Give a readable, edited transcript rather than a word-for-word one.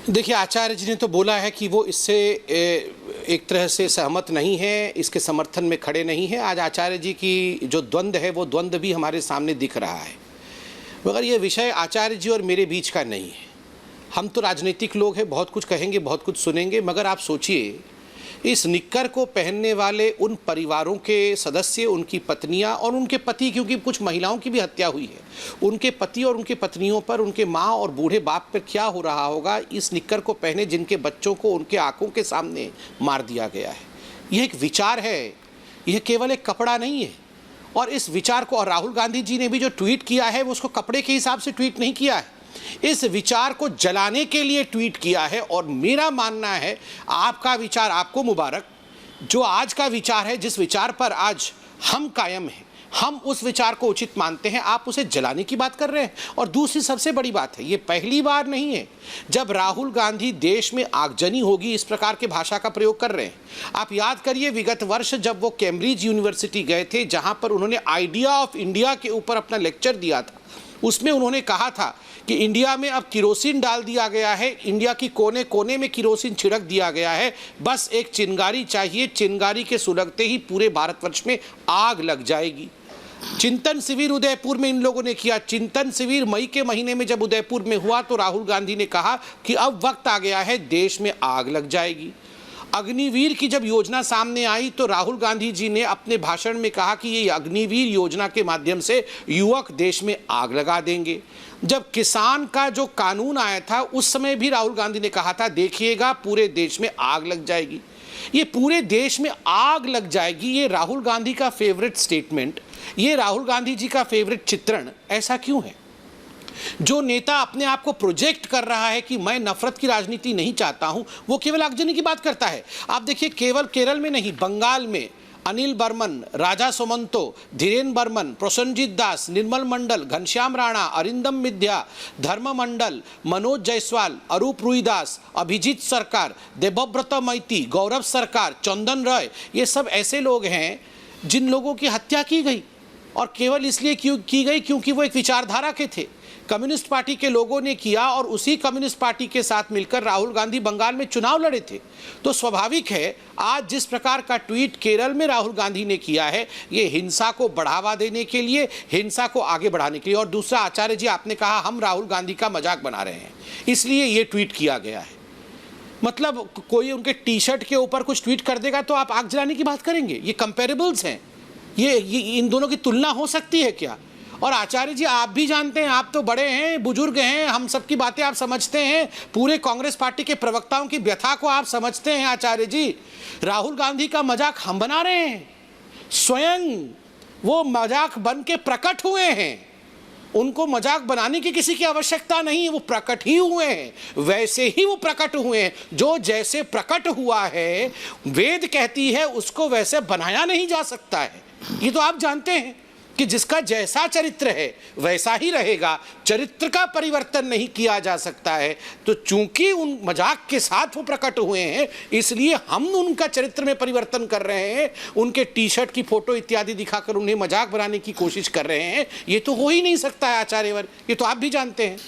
देखिए, आचार्य जी ने तो बोला है कि वो इससे एक तरह से सहमत नहीं है, इसके समर्थन में खड़े नहीं हैं। आज आचार्य जी की जो द्वंद्व है वो द्वंद्व भी हमारे सामने दिख रहा है, मगर ये विषय आचार्य जी और मेरे बीच का नहीं है। हम तो राजनीतिक लोग हैं, बहुत कुछ कहेंगे, बहुत कुछ सुनेंगे, मगर आप सोचिए, इस निक्कर को पहनने वाले उन परिवारों के सदस्य, उनकी पत्नियां और उनके पति, क्योंकि कुछ महिलाओं की भी हत्या हुई है, उनके पति और उनके पत्नियों पर, उनके माँ और बूढ़े बाप पर क्या हो रहा होगा इस निक्कर को पहने जिनके बच्चों को उनके आंखों के सामने मार दिया गया है। यह एक विचार है, यह केवल एक कपड़ा नहीं है। और इस विचार को, और राहुल गांधी जी ने भी जो ट्वीट किया है वो उसको कपड़े के हिसाब से ट्वीट नहीं किया है, इस विचार को जलाने के लिए ट्वीट किया है। और मेरा मानना है, आपका विचार आपको मुबारक, जो आज का विचार है, जिस विचार पर आज हम कायम हैं, हम उस विचार को उचित मानते हैं, आप उसे जलाने की बात कर रहे हैं। और दूसरी सबसे बड़ी बात है, ये पहली बार नहीं है जब राहुल गांधी देश में आगजनी होगी इस प्रकार के भाषा का प्रयोग कर रहे हैं। आप याद करिए, विगत वर्ष जब वो कैम्ब्रिज यूनिवर्सिटी गए थे, जहां पर उन्होंने आइडिया ऑफ इंडिया के ऊपर अपना लेक्चर दिया था, उसमें उन्होंने कहा था कि इंडिया में अब किरोसिन डाल दिया गया है, इंडिया की कोने कोने में किरोसिन छिड़क दिया गया है, बस एक चिंगारी चाहिए, चिंगारी के सुलगते ही पूरे भारतवर्ष में आग लग जाएगी। चिंतन शिविर उदयपुर में इन लोगों ने किया। चिंतन शिविर मई के महीने में जब उदयपुर में हुआ तो राहुल गांधी ने कहा कि अब वक्त आ गया है, देश में आग लग जाएगी। अग्निवीर की जब योजना सामने आई तो राहुल गांधी जी ने अपने भाषण में कहा कि ये अग्निवीर योजना के माध्यम से युवक देश में आग लगा देंगे। जब किसान का जो कानून आया था उस समय भी राहुल गांधी ने कहा था, देखिएगा पूरे देश में आग लग जाएगी। ये पूरे देश में आग लग जाएगी, ये राहुल गांधी का फेवरेट स्टेटमेंट, ये राहुल गांधी जी का फेवरेट चित्रण ऐसा क्यों है? जो नेता अपने आप को प्रोजेक्ट कर रहा है कि मैं नफरत की राजनीति नहीं चाहता हूं, वो केवल आगजनी की बात करता है। आप देखिए, केवल केरल में नहीं, बंगाल में अनिल बर्मन, राजा सुमंतो, धीरेन बर्मन, प्रसन्नजीत दास, निर्मल मंडल, घनश्याम राणा, अरिंदम मिध्या, धर्म मंडल, मनोज जायसवाल, अरूप रुईदास, अभिजीत सरकार, देवव्रत मैती, गौरव सरकार, चंदन रॉय, ये सब ऐसे लोग हैं जिन लोगों की हत्या की गई, और केवल इसलिए क्यों की गई क्योंकि वो एक विचारधारा के थे। कम्युनिस्ट पार्टी के लोगों ने किया और उसी कम्युनिस्ट पार्टी के साथ मिलकर राहुल गांधी बंगाल में चुनाव लड़े थे। तो स्वाभाविक है, आज जिस प्रकार का ट्वीट केरल में राहुल गांधी ने किया है, ये हिंसा को बढ़ावा देने के लिए, हिंसा को आगे बढ़ाने के लिए। और दूसरा, आचार्य जी आपने कहा हम राहुल गांधी का मजाक बना रहे हैं, इसलिए ये ट्वीट किया गया है। मतलब कोई उनके टी शर्ट के ऊपर कुछ ट्वीट कर देगा तो आप आग जलाने की बात करेंगे? ये कंपेरेबल्स हैं, ये इन दोनों की तुलना हो सकती है क्या? और आचार्य जी, आप भी जानते हैं, आप तो बड़े हैं, बुजुर्ग हैं, हम सब की बातें आप समझते हैं, पूरे कांग्रेस पार्टी के प्रवक्ताओं की व्यथा को आप समझते हैं। आचार्य जी, राहुल गांधी का मजाक हम बना रहे हैं, स्वयं वो मजाक बन के प्रकट हुए हैं। उनको मजाक बनाने की किसी की आवश्यकता नहीं है, वो प्रकट ही हुए हैं, वैसे ही वो प्रकट हुए हैं। जो जैसे प्रकट हुआ है, वेद कहती है उसको वैसे बनाया नहीं जा सकता है। ये तो आप जानते हैं कि जिसका जैसा चरित्र है वैसा ही रहेगा, चरित्र का परिवर्तन नहीं किया जा सकता है। तो चूंकि उन मजाक के साथ वो प्रकट हुए हैं, इसलिए हम उनका चरित्र में परिवर्तन कर रहे हैं, उनके टी शर्ट की फोटो इत्यादि दिखाकर उन्हें मजाक बनाने की कोशिश कर रहे हैं। ये तो हो ही नहीं सकता है आचार्यवर, ये तो आप भी जानते हैं।